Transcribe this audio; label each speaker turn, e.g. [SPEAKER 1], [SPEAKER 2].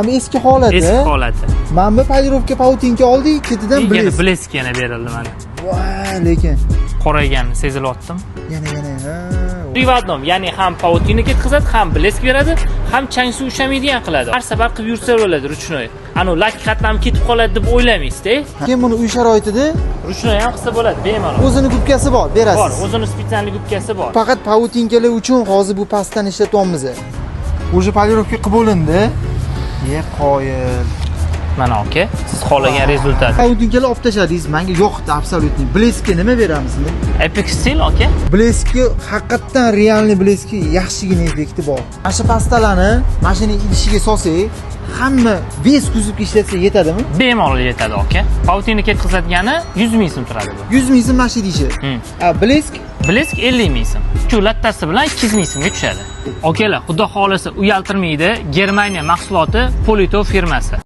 [SPEAKER 1] Ama eski holati.
[SPEAKER 2] Eski holati.
[SPEAKER 1] Mana bu polirovka pautinka oldik, ketidan
[SPEAKER 2] Yana blesk yana berildi mana.
[SPEAKER 1] Voy, lekin
[SPEAKER 2] Qorayganini sezilyaptim.
[SPEAKER 1] yana.
[SPEAKER 2] Privatnom, ya'ni ham pautina ketkazadi, ham blesk beradi, ham chang suv ushamaydigan qiladi. Har safar qilib yursa bo'ladi ruchnoy. Anu lak qatlam ketib qoladi deb o'ylamaysiz-da.
[SPEAKER 1] Keyin buni uy sharoitida
[SPEAKER 2] Ruchnoy ham qilsa bo'ladi, bemalol.
[SPEAKER 1] o'zini gubkasi bor, berasiz.
[SPEAKER 2] Bor, o'zini spesialli gubkasi bor.
[SPEAKER 1] Faqat pautinkalar uchun hozir bu pastdan ishlatyapmiz. O'sha polirovka qilib bo'lindi. Qoyil.
[SPEAKER 2] Mana aka, siz xohlagan rezultat.
[SPEAKER 1] Pautinkalar olib tashladingiz, menga yoqdi absolyutni. Bleskga nima beramiz?
[SPEAKER 2] Epic Steel aka.
[SPEAKER 1] Bleskga haqiqatan realniy bleskga yaxshigina effekti bor. Mana shu pastalarni mashina idishiga solsak, hamma vez kuzovga ishlatsa yetadimi?
[SPEAKER 2] Bemalol yetadi aka. Pautina ketkazadiani 100 ming so'm turadi bu.
[SPEAKER 1] 100 ming so'm mashina idishi. Blesk
[SPEAKER 2] Blesk 50 ming so'm. Shu lattasi bilan 200 ming so'mga tushadi. Akalar, xudo xolasa uyaltirmaydi. Germaniya mahsuloti Polito firmasi.